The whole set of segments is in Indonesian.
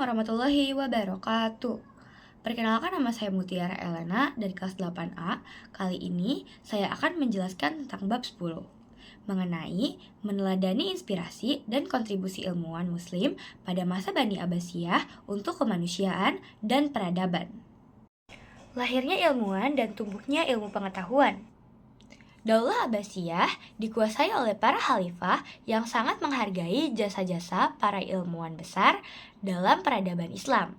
warahmatullahi wabarakatuh. Perkenalkan, nama saya Mutiara Elena dari kelas 8A. Kali ini saya akan menjelaskan tentang bab 10 mengenai meneladani inspirasi dan kontribusi ilmuwan muslim pada masa Bani Abbasiyah untuk kemanusiaan dan peradaban. Lahirnya ilmuwan dan tumbuhnya ilmu pengetahuan. Daulah Abbasiyah dikuasai oleh para khalifah yang sangat menghargai jasa-jasa para ilmuwan besar dalam peradaban Islam.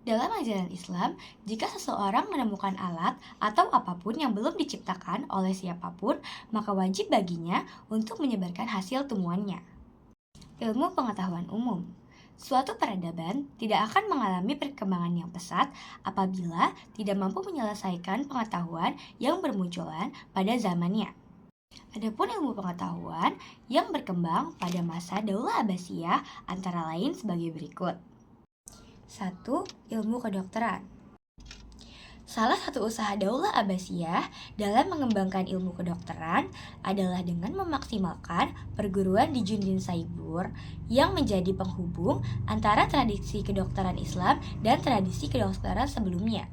Dalam ajaran Islam, jika seseorang menemukan alat atau apapun yang belum diciptakan oleh siapapun, maka wajib baginya untuk menyebarkan hasil temuannya. Ilmu pengetahuan umum. Suatu peradaban tidak akan mengalami perkembangan yang pesat apabila tidak mampu menyelesaikan pengetahuan yang bermunculan pada zamannya. Adapun ilmu pengetahuan yang berkembang pada masa Daulah Abbasiyah antara lain sebagai berikut. 1. Ilmu kedokteran. Salah satu usaha Daulah Abbasiyah dalam mengembangkan ilmu kedokteran adalah dengan memaksimalkan perguruan di Jundin Saibur yang menjadi penghubung antara tradisi kedokteran Islam dan tradisi kedokteran sebelumnya.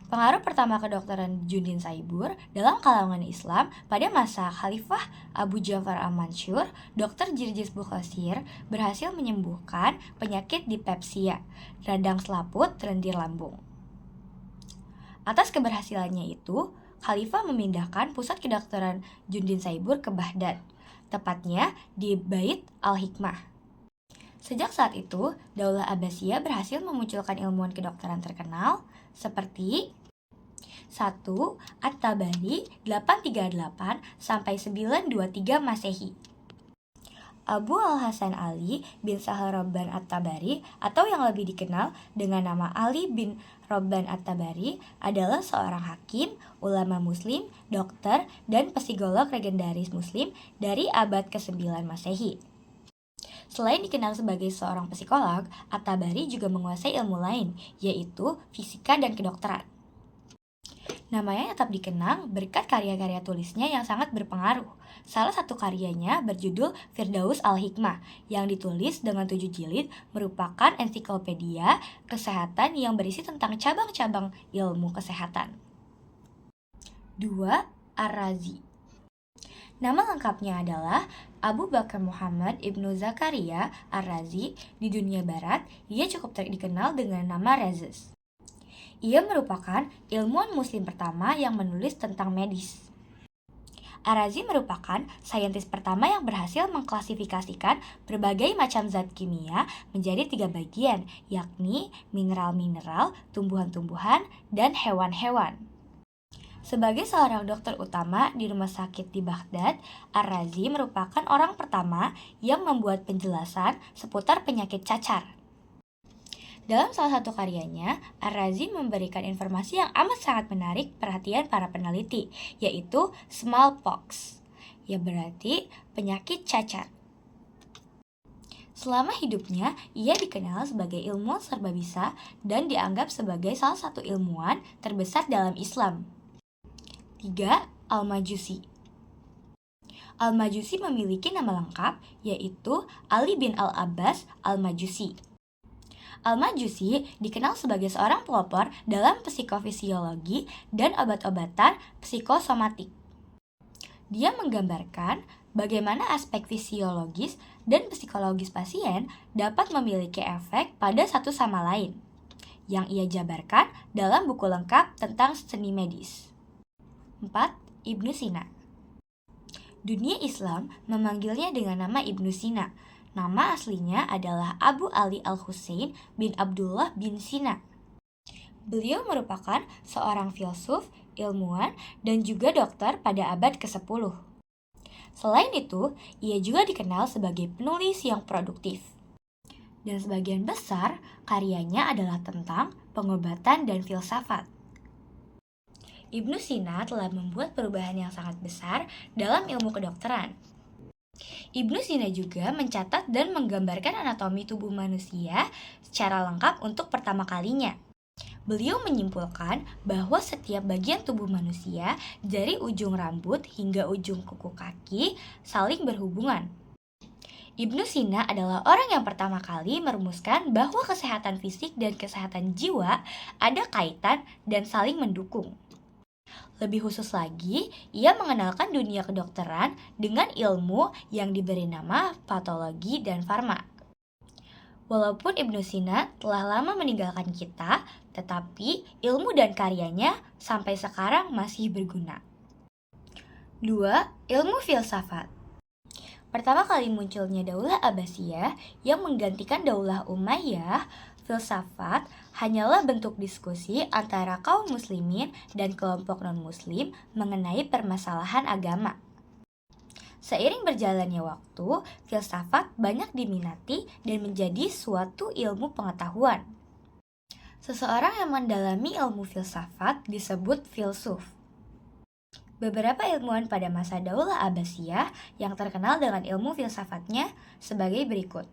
Pengaruh pertama kedokteran Jundin Saibur dalam kalangan Islam pada masa Khalifah Abu Ja'far al-Mansur, Dr. Jirjis Bukhasir berhasil menyembuhkan penyakit dipepsia, radang selaput, lendir lambung. Atas keberhasilannya itu, Khalifah memindahkan pusat kedokteran Jundin Saibur ke Baghdad, tepatnya di Bait al-Hikmah. Sejak saat itu, Daulah Abbasiyah berhasil memunculkan ilmuwan kedokteran terkenal seperti 1. At-Tabari 838 sampai 923 Masehi. Abu Al-Hasan Ali bin Sahal Robban At-Tabari atau yang lebih dikenal dengan nama Ali bin Robban At-Tabari adalah seorang hakim, ulama muslim, dokter, dan psikolog legendaris muslim dari abad ke-9 Masehi. Selain dikenal sebagai seorang psikolog, At-Tabari juga menguasai ilmu lain, yaitu fisika dan kedokteran. Namanya tetap dikenang berkat karya-karya tulisnya yang sangat berpengaruh. Salah satu karyanya berjudul Firdaus al-Hikmah, yang ditulis dengan 7 jilid, merupakan ensiklopedia kesehatan yang berisi tentang cabang-cabang ilmu kesehatan. 2. Ar-Razi. Nama lengkapnya adalah Abu Bakar Muhammad Ibnu Zakaria Ar-Razi. Di dunia barat, ia cukup dikenal dengan nama Razes. Ia merupakan ilmuwan muslim pertama yang menulis tentang medis. Ar-Razi merupakan saintis pertama yang berhasil mengklasifikasikan berbagai macam zat kimia menjadi 3 bagian, yakni mineral-mineral, tumbuhan-tumbuhan, dan hewan-hewan. Sebagai seorang dokter utama di rumah sakit di Baghdad, Ar-Razi merupakan orang pertama yang membuat penjelasan seputar penyakit cacar. Dalam salah satu karyanya, Ar-Razi memberikan informasi yang amat sangat menarik perhatian para peneliti, yaitu smallpox, yang berarti penyakit cacar. Selama hidupnya, ia dikenal sebagai ilmuwan serbabisa dan dianggap sebagai salah satu ilmuwan terbesar dalam Islam. 3. Al-Majusi. Al-Majusi memiliki nama lengkap, yaitu Ali bin Al-Abbas Al-Majusi. Al-Majusi dikenal sebagai seorang pelopor dalam psikofisiologi dan obat-obatan psikosomatik. Dia menggambarkan bagaimana aspek fisiologis dan psikologis pasien dapat memiliki efek pada satu sama lain, yang ia jabarkan dalam buku lengkap tentang seni medis. 4. Ibnu Sina. Dunia Islam memanggilnya dengan nama Ibnu Sina. Nama aslinya adalah Abu Ali Al-Husain bin Abdullah bin Sina. Beliau merupakan seorang filsuf, ilmuwan, dan juga dokter pada abad ke-10. Selain itu, ia juga dikenal sebagai penulis yang produktif. Dan sebagian besar karyanya adalah tentang pengobatan dan filsafat. Ibnu Sina telah membuat perubahan yang sangat besar dalam ilmu kedokteran. Ibnu Sina juga mencatat dan menggambarkan anatomi tubuh manusia secara lengkap untuk pertama kalinya. Beliau menyimpulkan bahwa setiap bagian tubuh manusia dari ujung rambut hingga ujung kuku kaki saling berhubungan. Ibnu Sina adalah orang yang pertama kali merumuskan bahwa kesehatan fisik dan kesehatan jiwa ada kaitan dan saling mendukung. Lebih khusus lagi, ia mengenalkan dunia kedokteran dengan ilmu yang diberi nama patologi dan farma. Walaupun Ibnu Sina telah lama meninggalkan kita, tetapi ilmu dan karyanya sampai sekarang masih berguna. 2. Ilmu filsafat. Pertama kali munculnya Daulah Abbasiyah yang menggantikan Daulah Umayyah, filsafat hanyalah bentuk diskusi antara kaum muslimin dan kelompok non-muslim mengenai permasalahan agama. Seiring berjalannya waktu, filsafat banyak diminati dan menjadi suatu ilmu pengetahuan. Seseorang yang mendalami ilmu filsafat disebut filsuf. Beberapa ilmuwan pada masa Daulah Abbasiyah yang terkenal dengan ilmu filsafatnya sebagai berikut.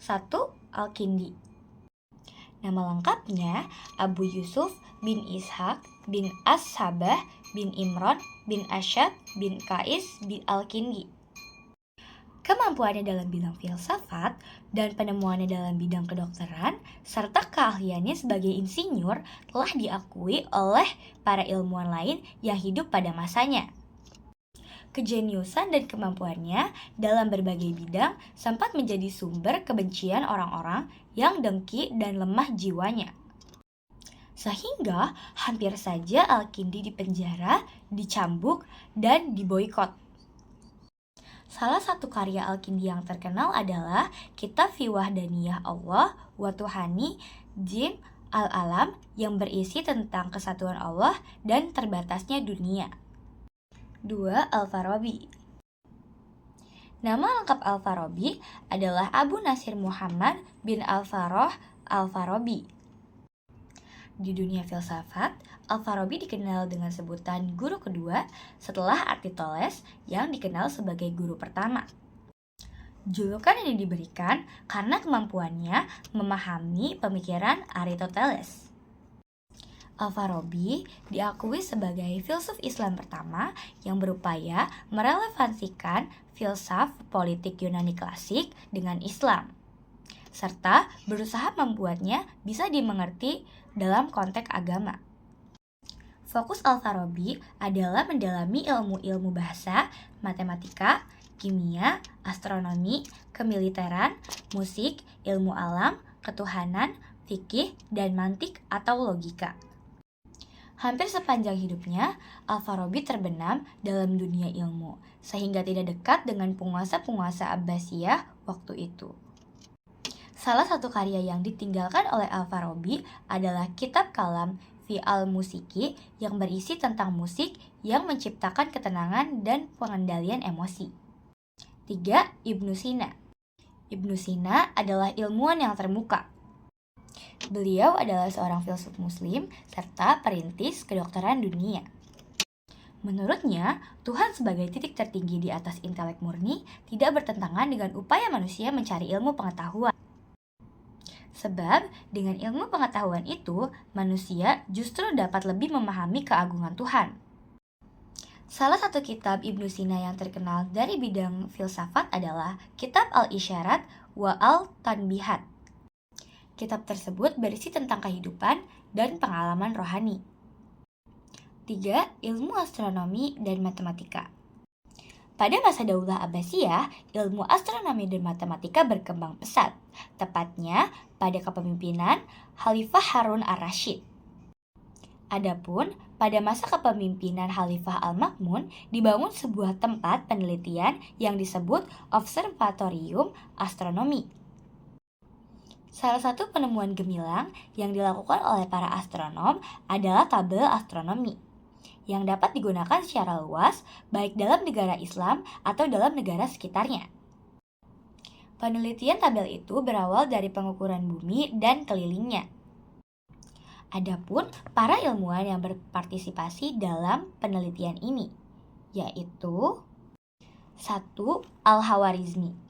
1. Al-Kindi. Nama lengkapnya Abu Yusuf bin Ishaq bin As-Sabah bin Imron bin Asyad bin Qais bin Al-Kindi. Kemampuannya dalam bidang filsafat dan penemuannya dalam bidang kedokteran serta keahliannya sebagai insinyur telah diakui oleh para ilmuwan lain yang hidup pada masanya. Kejeniusan dan kemampuannya dalam berbagai bidang sempat menjadi sumber kebencian orang-orang yang dengki dan lemah jiwanya. Sehingga hampir saja Al-Kindi dipenjara, dicambuk, dan diboikot. Salah satu karya Al-Kindi yang terkenal adalah Kitab Fi Wahdaniyah Allah wa Tuhani Jim Al-Alam yang berisi tentang kesatuan Allah dan terbatasnya dunia. 2. Al-Farabi. Nama lengkap Al-Farabi adalah Abu Nasir Muhammad bin Al-Farah Al-Farabi. Di dunia filsafat, Al-Farabi dikenal dengan sebutan guru kedua setelah Aristoteles yang dikenal sebagai guru pertama. Julukan ini diberikan karena kemampuannya memahami pemikiran Aristoteles. Al-Farabi diakui sebagai filsuf Islam pertama yang berupaya merelevansikan filsaf politik Yunani klasik dengan Islam, serta berusaha membuatnya bisa dimengerti dalam konteks agama. Fokus Al-Farabi adalah mendalami ilmu-ilmu bahasa, matematika, kimia, astronomi, kemiliteran, musik, ilmu alam, ketuhanan, fikih, dan mantik atau logika. Hampir sepanjang hidupnya, Al-Farabi terbenam dalam dunia ilmu, sehingga tidak dekat dengan penguasa-penguasa Abbasiyah waktu itu. Salah satu karya yang ditinggalkan oleh Al-Farabi adalah Kitab Kalam Fi Al-Musiki yang berisi tentang musik yang menciptakan ketenangan dan pengendalian emosi. 3. Ibnu Sina. Ibnu Sina adalah ilmuwan yang termuka. Beliau adalah seorang filsuf muslim serta perintis kedokteran dunia. Menurutnya, Tuhan sebagai titik tertinggi di atas intelek murni tidak bertentangan dengan upaya manusia mencari ilmu pengetahuan. Sebab, dengan ilmu pengetahuan itu, manusia justru dapat lebih memahami keagungan Tuhan. Salah satu kitab Ibnu Sina yang terkenal dari bidang filsafat adalah Kitab Al-Isyarat wa Al-Tanbihat. Kitab tersebut berisi tentang kehidupan dan pengalaman rohani. 3. Ilmu astronomi dan matematika. Pada masa Daulah Abbasiyah, ilmu astronomi dan matematika berkembang pesat, tepatnya pada kepemimpinan Khalifah Harun ar-Rasyid. Adapun, pada masa kepemimpinan Khalifah Al-Ma'mun, dibangun sebuah tempat penelitian yang disebut Observatorium Astronomi. Salah satu penemuan gemilang yang dilakukan oleh para astronom adalah tabel astronomi, yang dapat digunakan secara luas baik dalam negara Islam atau dalam negara sekitarnya. Penelitian tabel itu berawal dari pengukuran bumi dan kelilingnya. Adapun para ilmuwan yang berpartisipasi dalam penelitian ini, yaitu 1. Al-Khawarizmi.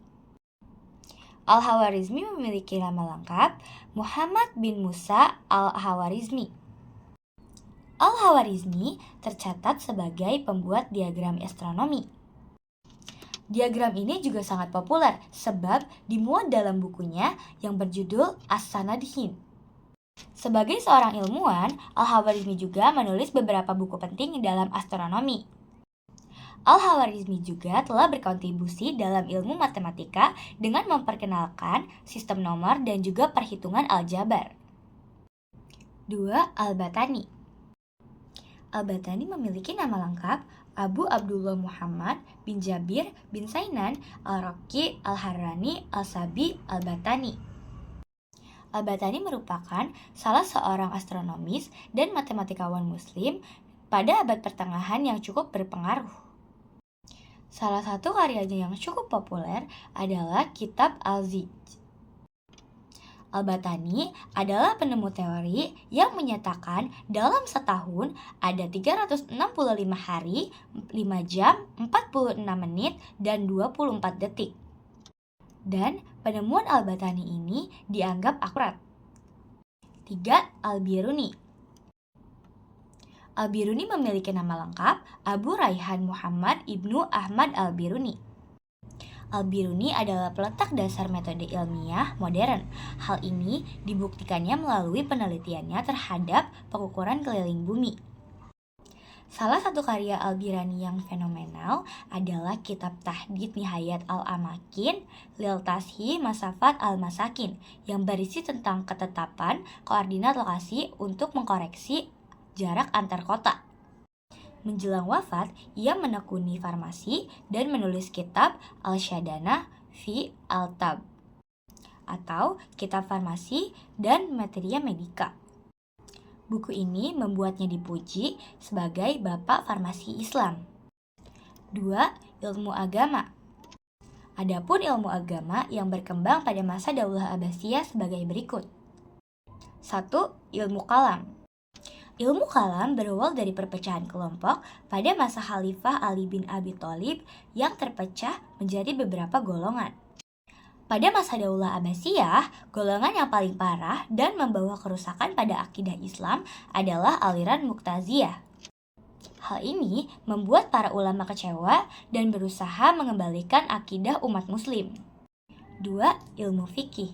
Al-Khawarizmi memiliki nama lengkap Muhammad bin Musa Al-Khawarizmi. Al-Khawarizmi tercatat sebagai pembuat diagram astronomi. Diagram ini juga sangat populer sebab dimuat dalam bukunya yang berjudul As-Sanadhin. Sebagai seorang ilmuwan, Al-Khawarizmi juga menulis beberapa buku penting dalam astronomi. Al-Khawarizmi juga telah berkontribusi dalam ilmu matematika dengan memperkenalkan sistem nomor dan juga perhitungan aljabar. 2. Al-Battani. Al-Battani memiliki nama lengkap Abu Abdullah Muhammad bin Jabir bin Sainan Al-Raqi Al-Harrani Al-Sabi Al-Battani. Al-Battani merupakan salah seorang astronomis dan matematikawan muslim pada abad pertengahan yang cukup berpengaruh. Salah satu karyanya yang cukup populer adalah Kitab Al-Zij. Al-Battani adalah penemu teori yang menyatakan dalam setahun ada 365 hari, 5 jam, 46 menit, dan 24 detik. Dan penemuan Al-Battani ini dianggap akurat. 3. Al-Biruni. Al-Biruni memiliki nama lengkap Abu Raihan Muhammad Ibnu Ahmad Al-Biruni. Al-Biruni adalah peletak dasar metode ilmiah modern. Hal ini dibuktikannya melalui penelitiannya terhadap pengukuran keliling bumi. Salah satu karya Al-Biruni yang fenomenal adalah kitab Tahdid Nihayat Al-Amakin Lil Tashi Masafat Al-Masakin yang berisi tentang ketetapan koordinat lokasi untuk mengkoreksi jarak antar kota. Menjelang wafat, ia menekuni farmasi dan menulis kitab Al-Syadana fi Al-Tab atau kitab farmasi dan materia medika. Buku ini membuatnya dipuji sebagai bapak farmasi Islam. 2. Ilmu agama. Adapun ilmu agama yang berkembang pada masa Daulah Abbasiyah sebagai berikut. 1. Ilmu kalam. Ilmu kalam berawal dari perpecahan kelompok pada masa Khalifah Ali bin Abi Thalib yang terpecah menjadi beberapa golongan. Pada masa Daulah Abbasiyah, golongan yang paling parah dan membawa kerusakan pada akidah Islam adalah aliran Mu'taziliyah. Hal ini membuat para ulama kecewa dan berusaha mengembalikan akidah umat muslim. 2. Ilmu fikih.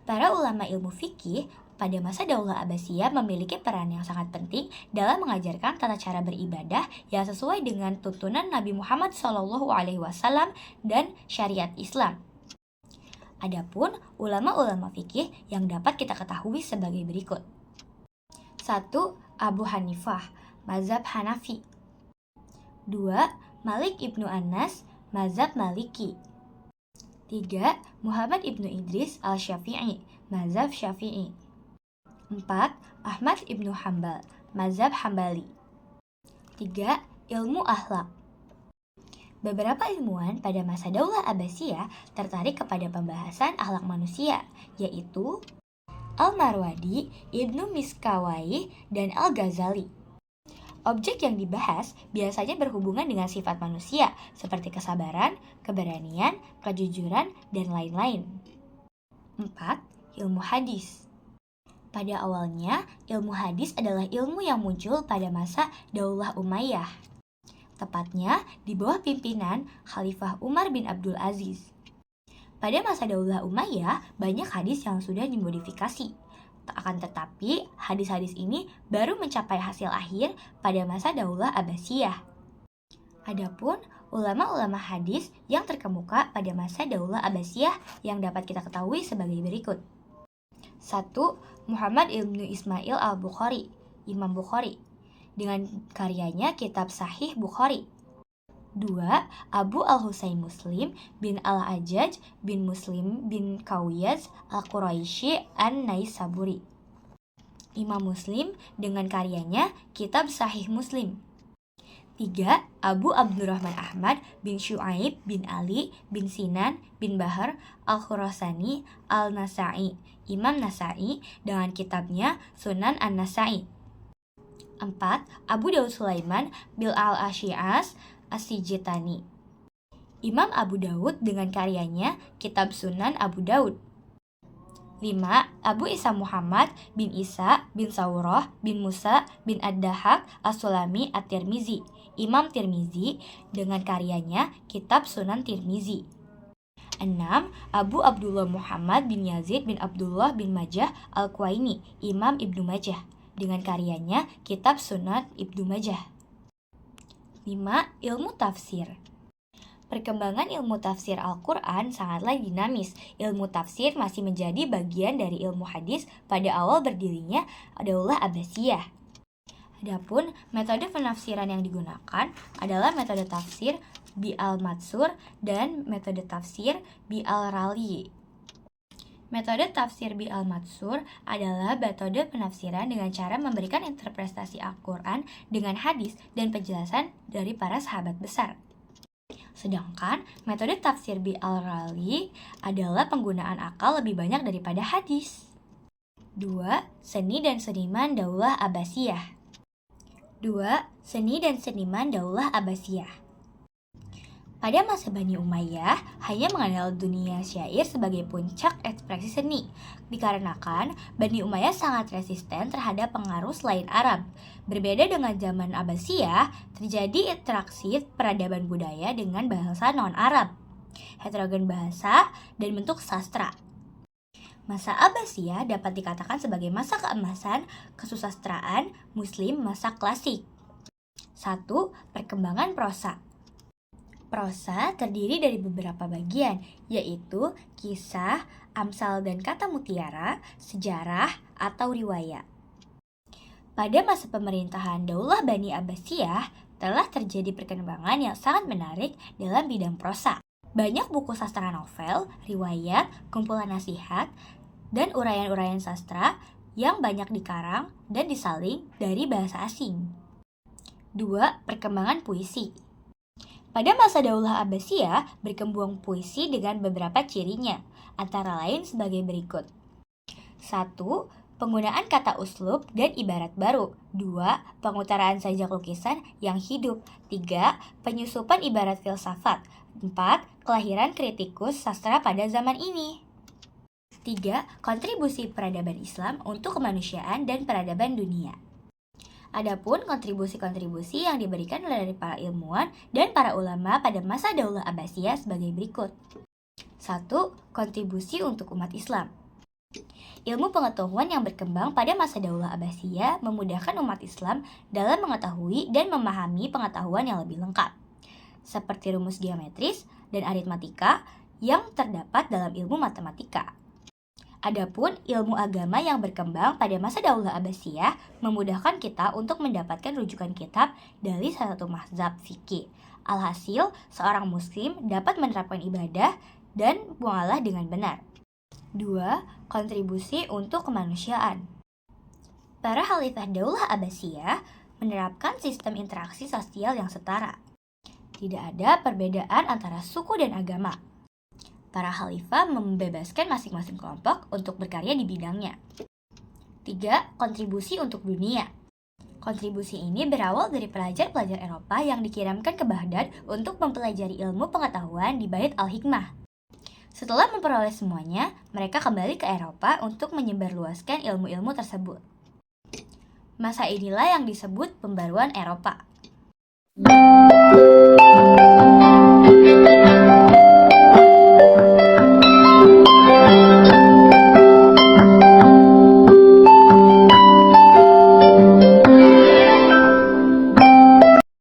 Para ulama ilmu fikih pada masa Daulah Abbasiyah memiliki peran yang sangat penting dalam mengajarkan tata cara beribadah yang sesuai dengan tuntunan Nabi Muhammad SAW dan syariat Islam. Adapun ulama-ulama fikih yang dapat kita ketahui sebagai berikut. 1. Abu Hanifah, mazhab Hanafi. 2. Malik ibnu Anas, mazhab Maliki. 3. Muhammad ibnu Idris al-Syafi'i, mazhab Syafi'i. 4. Ahmad ibnu Hanbal, mazhab Hambali. 3. Ilmu akhlak. Beberapa ilmuwan pada masa Daulah Abbasiyah tertarik kepada pembahasan akhlak manusia, yaitu Al-Marwadi, Ibnu Miskawai, dan Al-Ghazali. Objek yang dibahas biasanya berhubungan dengan sifat manusia, seperti kesabaran, keberanian, kejujuran, dan lain-lain. 4. Ilmu hadis. Pada awalnya, ilmu hadis adalah ilmu yang muncul pada masa Daulah Umayyah, tepatnya di bawah pimpinan Khalifah Umar bin Abdul Aziz. Pada masa Daulah Umayyah, banyak hadis yang sudah dimodifikasi. Akan tetapi, hadis-hadis ini baru mencapai hasil akhir pada masa Daulah Abbasiyah. Adapun ulama-ulama hadis yang terkemuka pada masa Daulah Abbasiyah yang dapat kita ketahui sebagai berikut. 1. Muhammad ibnu Ismail al-Bukhari, Imam Bukhari, dengan karyanya Kitab Sahih Bukhari. 2. Abu al-Husain Muslim bin al-Ajaj bin Muslim bin Kawiyaz al-Quraisy an-Naisaburi, Imam Muslim, dengan karyanya Kitab Sahih Muslim. 3. Abu Abdurrahman Ahmad bin Syu'aib bin Ali bin Sinan bin Bahar al-Khurasani al-Nasa'i, Imam Nasa'i, dengan kitabnya Sunan an-Nasa'i. 4. Abu Daud Sulaiman bin al-Ashi'as as-Sijitani, Imam Abu Daud, dengan karyanya Kitab Sunan Abu Daud. 5. Abu Isa Muhammad bin Isa bin Sawroh bin Musa bin Ad-Dahak As-Sulami At-Tirmizi, Imam Tirmizi, dengan karyanya Kitab Sunan Tirmizi. 6. Abu Abdullah Muhammad bin Yazid bin Abdullah bin Majah Al-Quwaini, Imam Ibnu Majah, dengan karyanya Kitab Sunan Ibnu Majah. 5. Ilmu tafsir. Perkembangan ilmu tafsir Al-Quran sangatlah dinamis. Ilmu tafsir masih menjadi bagian dari ilmu hadis pada awal berdirinya Daulah Abbasiyah. Adapun metode penafsiran yang digunakan adalah metode tafsir bi al-Mansur dan metode tafsir bi al-Rali. Metode tafsir bi al-Mansur adalah metode penafsiran dengan cara memberikan interpretasi Al-Quran dengan hadis dan penjelasan dari para sahabat besar. Sedangkan metode tafsir bi al-Rali adalah penggunaan akal lebih banyak daripada hadis. 2. Seni dan seniman Daulah Abbasiyah. 2. Seni dan seniman Daulah Abbasiyah. Pada masa Bani Umayyah, hanya mengenal dunia syair sebagai puncak ekspresi seni, dikarenakan Bani Umayyah sangat resisten terhadap pengaruh selain Arab. Berbeda dengan zaman Abbasiyah, terjadi interaksi peradaban budaya dengan bahasa non-Arab, heterogen bahasa, dan bentuk sastra. Masa Abbasiyah dapat dikatakan sebagai masa keemasan kesusastraan Muslim masa klasik. 1. Perkembangan prosa. Prosa terdiri dari beberapa bagian, yaitu kisah, amsal dan kata mutiara, sejarah, atau riwayat. Pada masa pemerintahan Daulah Bani Abbasiyah, telah terjadi perkembangan yang sangat menarik dalam bidang prosa. Banyak buku sastra novel, riwayat, kumpulan nasihat, dan uraian-uraian sastra yang banyak dikarang dan disalin dari bahasa asing. 2. Perkembangan puisi. Pada masa Daulah Abbasiyah, berkembang puisi dengan beberapa cirinya, antara lain sebagai berikut. 1. Penggunaan kata uslub dan ibarat baru. 2. Pengutaraan sajak lukisan yang hidup. 3. Penyusupan ibarat filsafat. 4. Kelahiran kritikus sastra pada zaman ini. 3. Kontribusi peradaban Islam untuk kemanusiaan dan peradaban dunia. Adapun kontribusi-kontribusi yang diberikan oleh para ilmuwan dan para ulama pada masa Daulah Abbasiyah sebagai berikut. 1. Kontribusi untuk umat Islam. Ilmu pengetahuan yang berkembang pada masa Daulah Abbasiyah memudahkan umat Islam dalam mengetahui dan memahami pengetahuan yang lebih lengkap, seperti rumus geometris dan aritmatika yang terdapat dalam ilmu matematika. Adapun ilmu agama yang berkembang pada masa Daulah Abbasiyah memudahkan kita untuk mendapatkan rujukan kitab dari salah satu mazhab fikih. Alhasil, seorang muslim dapat menerapkan ibadah dan muamalah dengan benar. 2. Kontribusi untuk kemanusiaan. Para khalifah Daulah Abbasiyah menerapkan sistem interaksi sosial yang setara. Tidak ada perbedaan antara suku dan agama. Para khalifah membebaskan masing-masing kelompok untuk berkarya di bidangnya. 3. Kontribusi untuk dunia. Kontribusi ini berawal dari pelajar-pelajar Eropa yang dikirimkan ke Baghdad untuk mempelajari ilmu pengetahuan di Bait Al-Hikmah. Setelah memperoleh semuanya, mereka kembali ke Eropa untuk menyebarluaskan ilmu-ilmu tersebut. Masa inilah yang disebut pembaruan Eropa.